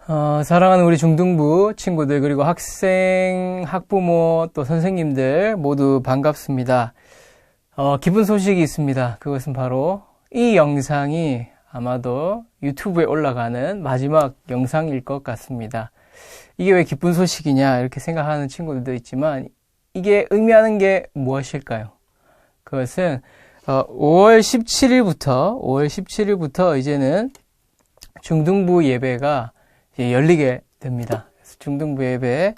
사랑하는 우리 중등부 친구들, 그리고 학생, 학부모, 또 선생님들 모두 반갑습니다. 기쁜 소식이 있습니다. 그것은 바로 이 영상이 아마도 유튜브에 올라가는 마지막 영상일 것 같습니다. 이게 왜 기쁜 소식이냐 이렇게 생각하는 친구들도 있지만 이게 의미하는 게 무엇일까요? 그것은 5월 17일부터 이제는 중등부 예배가 이제 열리게 됩니다. 그래서 중등부 예배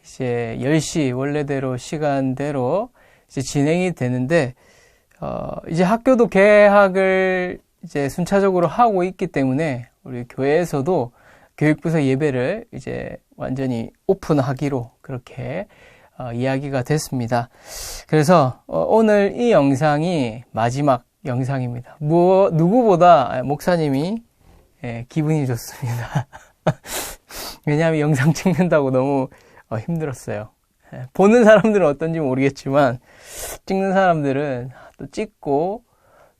이제 10시 원래대로 시간대로 이제 진행이 되는데 이제 학교도 개학을 이제 순차적으로 하고 있기 때문에 우리 교회에서도 교육부서 예배를 이제 완전히 오픈하기로 그렇게 이야기가 됐습니다. 그래서 오늘 이 영상이 마지막 영상입니다. 누구보다 목사님이 기분이 좋습니다. 왜냐하면 영상 찍는다고 너무 힘들었어요. 보는 사람들은 어떤지 모르겠지만 찍는 사람들은 또 찍고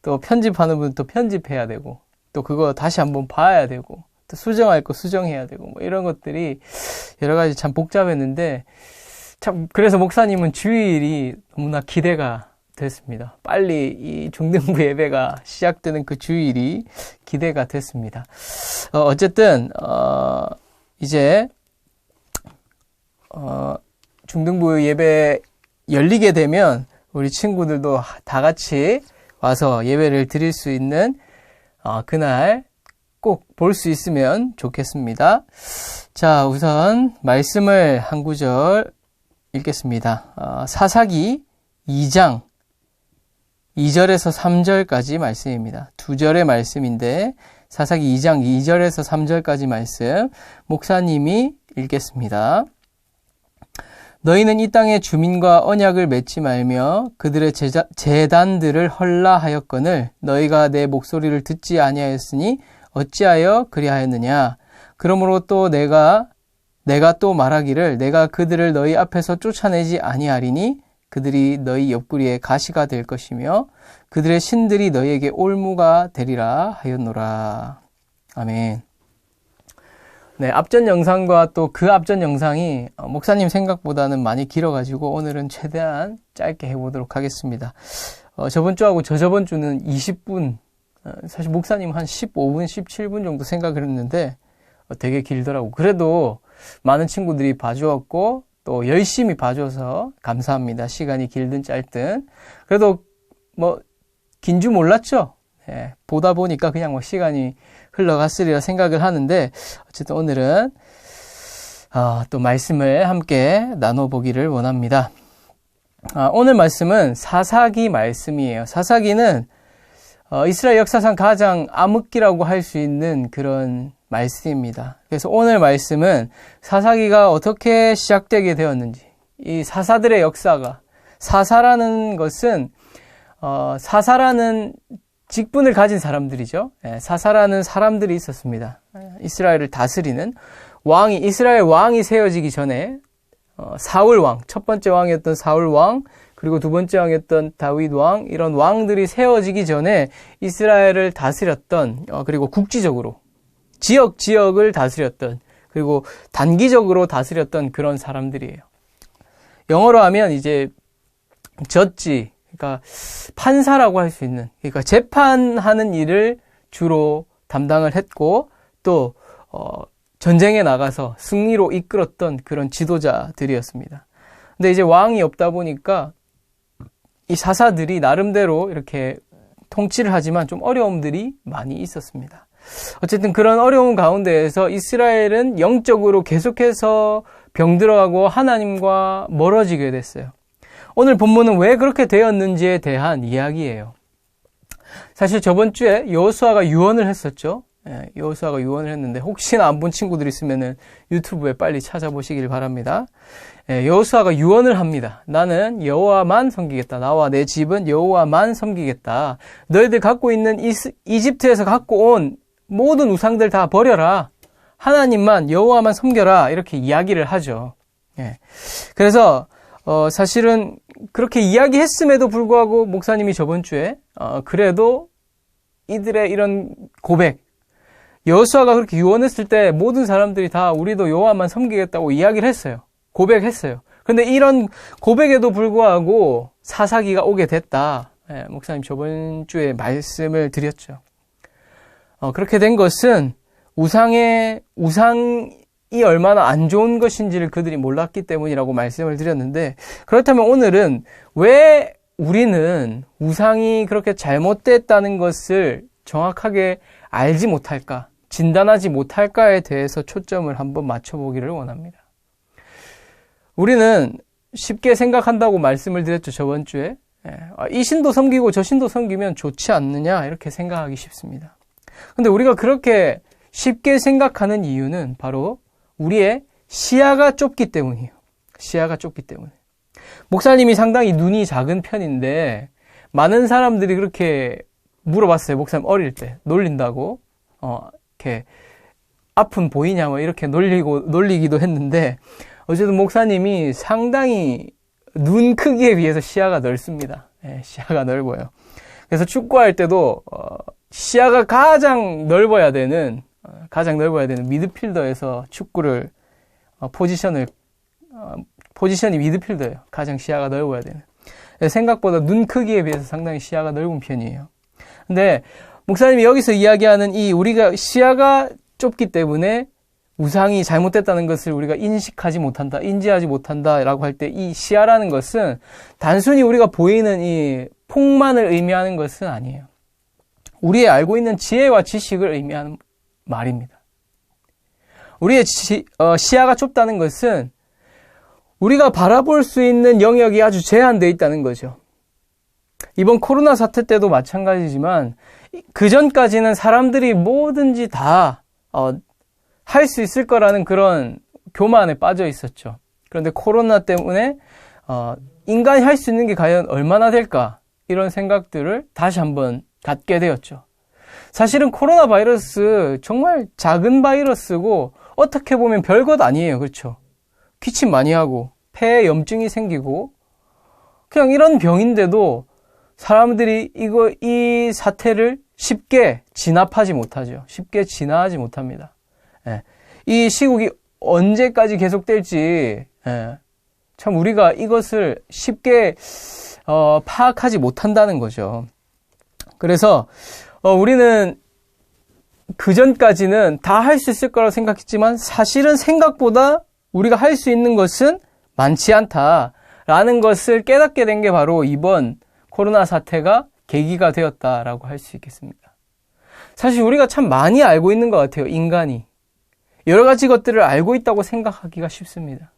또 편집하는 분은 또 편집해야 되고 또 그거 다시 한번 봐야 되고 또 수정할 거 수정해야 되고 뭐 이런 것들이 여러 가지 참 복잡했는데 참 그래서 목사님은 주일이 너무나 기대가 됐습니다. 빨리 이 중등부 예배가 시작되는 그 주일이 기대가 됐습니다. 어쨌든 이제 중등부 예배 열리게 되면 우리 친구들도 다 같이 와서 예배를 드릴 수 있는 그날 꼭 볼 수 있으면 좋겠습니다. 자, 우선 말씀을 한 구절 읽겠습니다. 사사기 2장 2절에서 3절까지 말씀입니다. 두 절의 말씀인데 사사기 2장 2절에서 3절까지 말씀 목사님이 읽겠습니다. 너희는 이 땅의 주민과 언약을 맺지 말며 그들의 제단들을 헐라하였거늘 너희가 내 목소리를 듣지 아니하였으니 어찌하여 그리하였느냐. 그러므로 또 내가 또 말하기를 내가 그들을 너희 앞에서 쫓아내지 아니하리니 그들이 너희 옆구리에 가시가 될 것이며 그들의 신들이 너희에게 올무가 되리라 하였노라. 아멘. 네, 앞전 영상과 또 그 앞전 영상이 목사님 생각보다는 많이 길어가지고 오늘은 최대한 짧게 해보도록 하겠습니다. 저번 주하고 저저번 주는 20분, 사실 목사님 한 15분, 17분 정도 생각을 했는데 되게 길더라고. 그래도 많은 친구들이 봐주었고 또 열심히 봐줘서 감사합니다. 시간이 길든 짧든. 그래도 뭐 긴 줄 몰랐죠? 네, 보다 보니까 그냥 뭐 시간이 흘러갔으리라 생각을 하는데 어쨌든 오늘은 또 말씀을 함께 나눠보기를 원합니다. 오늘 말씀은 사사기 말씀이에요. 사사기는 이스라엘 역사상 가장 암흑기라고 할 수 있는 그런 말씀입니다. 그래서 오늘 말씀은 사사기가 어떻게 시작되게 되었는지, 이 사사들의 역사가, 사사라는 것은 사사라는 직분을 가진 사람들이죠. 사사라는 사람들이 있었습니다. 이스라엘을 다스리는 왕이, 이스라엘 왕이 세워지기 전에 사울 왕, 첫 번째 왕이었던 사울 왕, 그리고 두 번째 왕이었던 다윗 왕, 이런 왕들이 세워지기 전에 이스라엘을 다스렸던, 그리고 국지적으로 지역을 다스렸던, 그리고 단기적으로 다스렸던 그런 사람들이에요. 영어로 하면 이제 저지, 그러니까 판사라고 할 수 있는, 그러니까 재판하는 일을 주로 담당을 했고 또 전쟁에 나가서 승리로 이끌었던 그런 지도자들이었습니다. 근데 이제 왕이 없다 보니까 이 사사들이 나름대로 이렇게 통치를 하지만 좀 어려움들이 많이 있었습니다. 어쨌든 그런 어려움 가운데에서 이스라엘은 영적으로 계속해서 병들어가고 하나님과 멀어지게 됐어요. 오늘 본문은 왜 그렇게 되었는지에 대한 이야기예요. 사실 저번 주에 여호수아가 유언을 했었죠. 여호수아가 유언을 했는데 혹시나 안 본 친구들 있으면은 유튜브에 빨리 찾아보시길 바랍니다. 여호수아가 유언을 합니다. 나는 여호와만 섬기겠다. 나와 내 집은 여호와만 섬기겠다. 너희들 갖고 있는 이집트에서 갖고 온 모든 우상들 다 버려라. 하나님만 여호와만 섬겨라. 이렇게 이야기를 하죠. 그래서 사실은 그렇게 이야기했음에도 불구하고 목사님이 저번 주에 그래도 이들의 이런 고백, 여호수아가 그렇게 유언했을 때 모든 사람들이 다 우리도 여호와만 섬기겠다고 이야기를 했어요. 고백했어요. 근데 이런 고백에도 불구하고 사사기가 오게 됐다. 예, 목사님 저번 주에 말씀을 드렸죠. 그렇게 된 것은 우상이 얼마나 안 좋은 것인지를 그들이 몰랐기 때문이라고 말씀을 드렸는데, 그렇다면 오늘은 왜 우리는 우상이 그렇게 잘못됐다는 것을 정확하게 알지 못할까, 진단하지 못할까에 대해서 초점을 한번 맞춰보기를 원합니다. 우리는 쉽게 생각한다고 말씀을 드렸죠, 저번 주에. 이 신도 섬기고 저 신도 섬기면 좋지 않느냐, 이렇게 생각하기 쉽습니다. 근데 우리가 그렇게 쉽게 생각하는 이유는 바로 우리의 시야가 좁기 때문이에요. 시야가 좁기 때문에. 목사님이 상당히 눈이 작은 편인데 많은 사람들이 그렇게 물어봤어요. 목사님 어릴 때 놀린다고 이렇게 아픈 보이냐 뭐 이렇게 놀리기도 했는데, 어쨌든 목사님이 상당히 눈 크기에 비해서 시야가 넓습니다. 시야가 넓어요. 그래서 축구할 때도 시야가 가장 넓어야 되는 미드필더에서 축구를 포지션이 미드필더예요. 가장 시야가 넓어야 되는. 생각보다 눈 크기에 비해서 상당히 시야가 넓은 편이에요. 근데 목사님이 여기서 이야기하는 우리가 시야가 좁기 때문에 우상이 잘못됐다는 것을 우리가 인지하지 못한다라고 할 때, 이 시야라는 것은 단순히 우리가 보이는 이 폭만을 의미하는 것은 아니에요. 우리의 알고 있는 지혜와 지식을 의미하는 말입니다. 우리의 시야가 좁다는 것은 우리가 바라볼 수 있는 영역이 아주 제한되어 있다는 거죠. 이번 코로나 사태 때도 마찬가지지만 그 전까지는 사람들이 뭐든지 다 할 수 있을 거라는 그런 교만에 빠져 있었죠. 그런데 코로나 때문에 인간이 할 수 있는 게 과연 얼마나 될까, 이런 생각들을 다시 한번 갖게 되었죠. 사실은 코로나 바이러스 정말 작은 바이러스고 어떻게 보면 별것 아니에요. 그렇죠? 기침 많이 하고 폐에 염증이 생기고 그냥 이런 병인데도 사람들이 이 사태를 쉽게 진압하지 못하죠. 쉽게 진화하지 못합니다. 이 시국이 언제까지 계속될지 참 우리가 이것을 쉽게 파악하지 못한다는 거죠. 그래서 우리는 그전까지는 다 할 수 있을 거라고 생각했지만 사실은 생각보다 우리가 할 수 있는 것은 많지 않다라는 것을 깨닫게 된 게 바로 이번 코로나 사태가 계기가 되었다라고 할 수 있겠습니다. 사실 우리가 참 많이 알고 있는 것 같아요. 인간이. 여러 가지 것들을 알고 있다고 생각하기가 쉽습니다.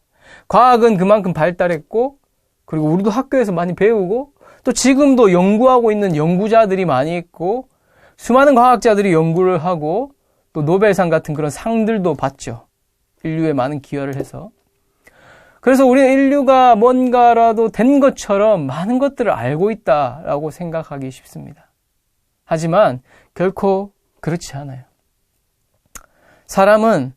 과학은 그만큼 발달했고, 그리고 우리도 학교에서 많이 배우고, 또 지금도 연구하고 있는 연구자들이 많이 있고, 수많은 과학자들이 연구를 하고, 또 노벨상 같은 그런 상들도 받죠. 인류에 많은 기여를 해서. 그래서 우리는 인류가 뭔가라도 된 것처럼 많은 것들을 알고 있다라고 생각하기 쉽습니다. 하지만 결코 그렇지 않아요. 사람은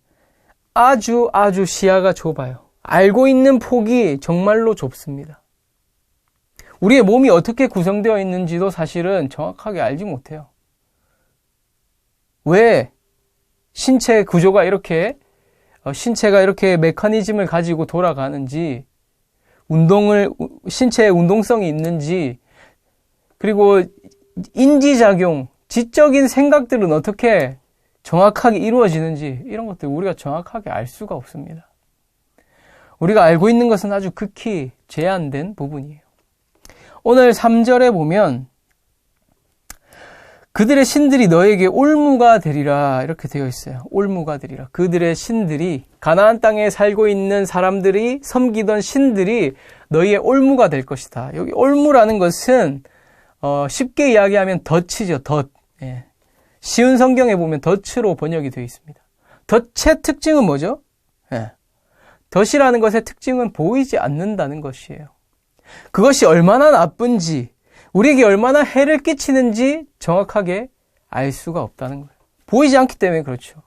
아주 시야가 좁아요. 알고 있는 폭이 정말로 좁습니다. 우리의 몸이 어떻게 구성되어 있는지도 사실은 정확하게 알지 못해요. 왜 신체 구조가 신체가 이렇게 메커니즘을 가지고 돌아가는지, 신체의 운동성이 있는지, 그리고 인지작용, 지적인 생각들은 어떻게 정확하게 이루어지는지, 이런 것들 우리가 정확하게 알 수가 없습니다. 우리가 알고 있는 것은 아주 극히 제한된 부분이에요. 오늘 3절에 보면 그들의 신들이 너에게 올무가 되리라, 이렇게 되어 있어요. 올무가 되리라. 그들의 신들이, 가나안 땅에 살고 있는 사람들이 섬기던 신들이 너희의 올무가 될 것이다. 여기 올무라는 것은 쉽게 이야기하면 덫이죠. 덫. 예. 쉬운 성경에 보면 덫으로 번역이 되어 있습니다. 덫의 특징은 뭐죠? 예. 덫이라는 것의 특징은 보이지 않는다는 것이에요. 그것이 얼마나 나쁜지, 우리에게 얼마나 해를 끼치는지 정확하게 알 수가 없다는 거예요. 보이지 않기 때문에 그렇죠.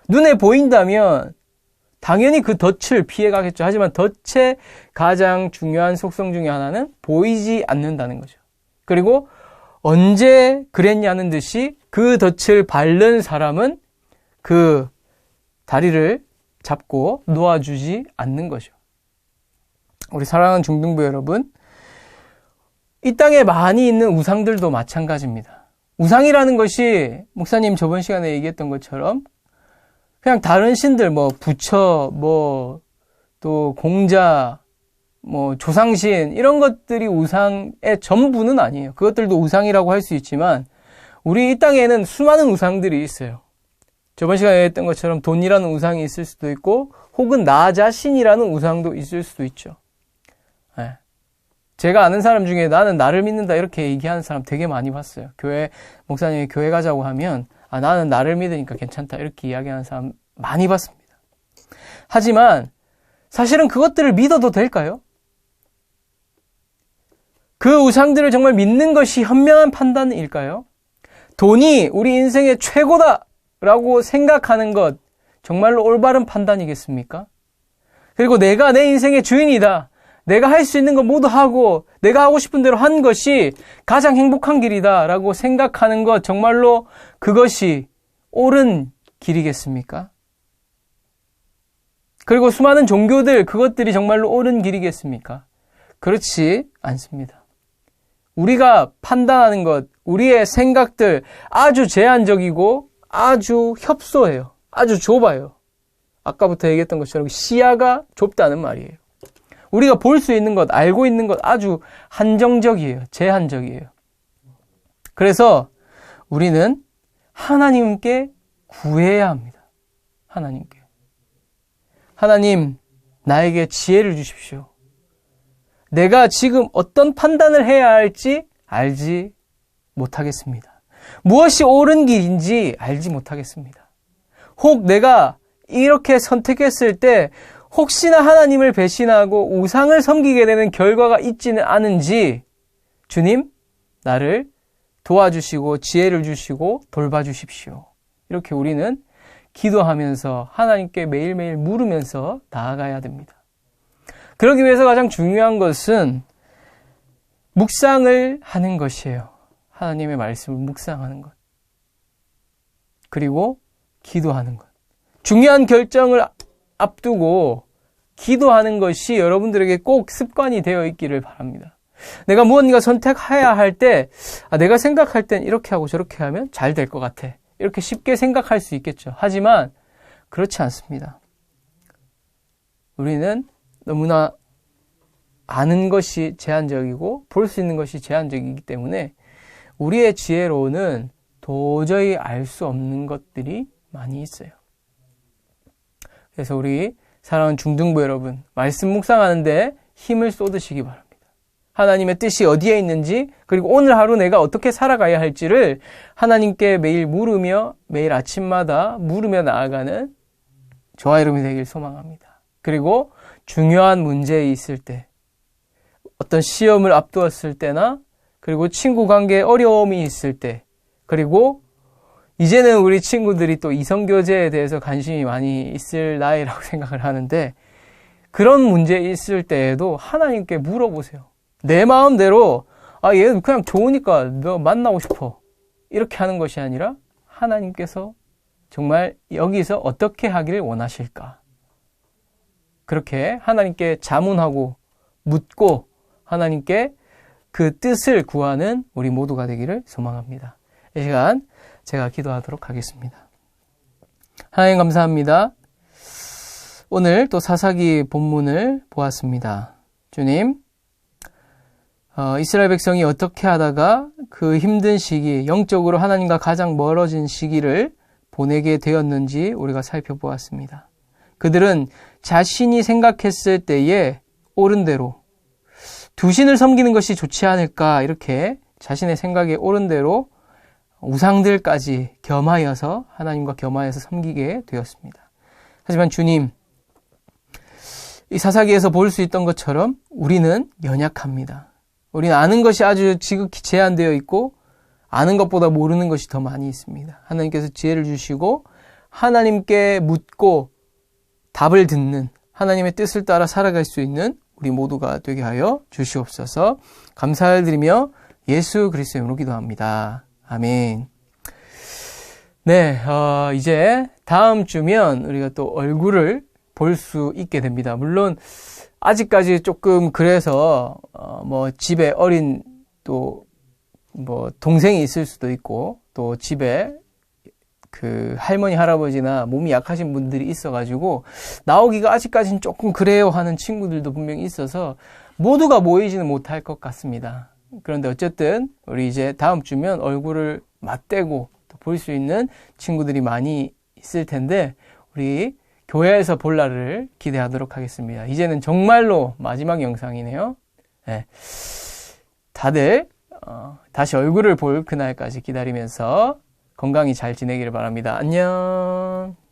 눈에 보인다면 당연히 그 덫을 피해가겠죠. 하지만 덫의 가장 중요한 속성 중에 하나는 보이지 않는다는 거죠. 그리고 언제 그랬냐는 듯이 그 덫을 밟는 사람은 그 다리를 잡고 놓아주지 않는 거죠. 우리 사랑하는 중등부 여러분, 이 땅에 많이 있는 우상들도 마찬가지입니다. 우상이라는 것이 목사님 저번 시간에 얘기했던 것처럼 그냥 다른 신들, 부처, 또 공자, 조상신, 이런 것들이 우상의 전부는 아니에요. 그것들도 우상이라고 할 수 있지만, 우리 이 땅에는 수많은 우상들이 있어요. 저번 시간에 얘기했던 것처럼 돈이라는 우상이 있을 수도 있고, 혹은 나 자신이라는 우상도 있을 수도 있죠. 네. 제가 아는 사람 중에 나는 나를 믿는다 이렇게 얘기하는 사람 되게 많이 봤어요. 목사님이 교회 가자고 하면, 나는 나를 믿으니까 괜찮다 이렇게 이야기하는 사람 많이 봤습니다. 하지만 사실은 그것들을 믿어도 될까요? 그 우상들을 정말 믿는 것이 현명한 판단일까요? 돈이 우리 인생의 최고다라고 생각하는 것 정말로 올바른 판단이겠습니까? 그리고 내가 내 인생의 주인이다. 내가 할 수 있는 거 모두 하고 내가 하고 싶은 대로 한 것이 가장 행복한 길이다라고 생각하는 것 정말로 그것이 옳은 길이겠습니까? 그리고 수많은 종교들 그것들이 정말로 옳은 길이겠습니까? 그렇지 않습니다. 우리가 판단하는 것, 우리의 생각들 아주 제한적이고 아주 협소해요. 아주 좁아요. 아까부터 얘기했던 것처럼 시야가 좁다는 말이에요. 우리가 볼 수 있는 것, 알고 있는 것 아주 한정적이에요. 제한적이에요. 그래서 우리는 하나님께 구해야 합니다. 하나님께. 하나님, 나에게 지혜를 주십시오. 내가 지금 어떤 판단을 해야 할지 알지 못하겠습니다. 무엇이 옳은 길인지 알지 못하겠습니다. 혹 내가 이렇게 선택했을 때 혹시나 하나님을 배신하고 우상을 섬기게 되는 결과가 있지는 않은지 주님, 나를 도와주시고 지혜를 주시고 돌봐주십시오. 이렇게 우리는 기도하면서 하나님께 매일매일 물으면서 나아가야 됩니다. 그러기 위해서 가장 중요한 것은 묵상을 하는 것이에요. 하나님의 말씀을 묵상하는 것. 그리고 기도하는 것. 중요한 결정을 앞두고 기도하는 것이 여러분들에게 꼭 습관이 되어 있기를 바랍니다. 내가 무언가 선택해야 할 때 내가 생각할 땐 이렇게 하고 저렇게 하면 잘 될 것 같아. 이렇게 쉽게 생각할 수 있겠죠. 하지만 그렇지 않습니다. 우리는 너무나 아는 것이 제한적이고 볼 수 있는 것이 제한적이기 때문에 우리의 지혜로는 도저히 알 수 없는 것들이 많이 있어요. 그래서 우리 사랑하는 중등부 여러분, 말씀 묵상하는데 힘을 쏟으시기 바랍니다. 하나님의 뜻이 어디에 있는지, 그리고 오늘 하루 내가 어떻게 살아가야 할지를 하나님께 매일 물으며 매일 아침마다 물으며 나아가는 저와 여러분이 되길 소망합니다. 그리고 중요한 문제에 있을 때, 어떤 시험을 앞두었을 때나, 그리고 친구 관계에 어려움이 있을 때, 그리고 이제는 우리 친구들이 또 이성교제에 대해서 관심이 많이 있을 나이라고 생각을 하는데, 그런 문제 있을 때에도 하나님께 물어보세요. 내 마음대로 얘 그냥 좋으니까 너 만나고 싶어 이렇게 하는 것이 아니라 하나님께서 정말 여기서 어떻게 하기를 원하실까, 그렇게 하나님께 자문하고 묻고 하나님께 그 뜻을 구하는 우리 모두가 되기를 소망합니다. 이 시간 제가 기도하도록 하겠습니다. 하나님 감사합니다. 오늘 또 사사기 본문을 보았습니다. 주님, 이스라엘 백성이 어떻게 하다가 그 힘든 시기, 영적으로 하나님과 가장 멀어진 시기를 보내게 되었는지 우리가 살펴보았습니다. 그들은 자신이 생각했을 때에 옳은 대로 두 신을 섬기는 것이 좋지 않을까, 이렇게 자신의 생각에 옳은 대로 우상들까지 겸하여서 하나님과 겸하여서 섬기게 되었습니다. 하지만 주님, 이 사사기에서 볼 수 있던 것처럼 우리는 연약합니다. 우리는 아는 것이 아주 지극히 제한되어 있고 아는 것보다 모르는 것이 더 많이 있습니다. 하나님께서 지혜를 주시고 하나님께 묻고 답을 듣는, 하나님의 뜻을 따라 살아갈 수 있는 우리 모두가 되게 하여 주시옵소서. 감사를 드리며 예수 그리스도의 이름으로 기도합니다. 아멘. 네, 이제 다음 주면 우리가 또 얼굴을 볼 수 있게 됩니다. 물론 아직까지 조금 그래서 뭐 집에 어린 또 뭐 동생이 있을 수도 있고 또 집에 그 할머니 할아버지나 몸이 약하신 분들이 있어가지고 나오기가 아직까지는 조금 그래요 하는 친구들도 분명히 있어서 모두가 모이지는 못할 것 같습니다. 그런데 어쨌든 우리 이제 다음 주면 얼굴을 맞대고 볼 수 있는 친구들이 많이 있을 텐데 우리 교회에서 볼 날을 기대하도록 하겠습니다. 이제는 정말로 마지막 영상이네요. 네. 다들 다시 얼굴을 볼 그날까지 기다리면서 건강히 잘 지내기를 바랍니다. 안녕.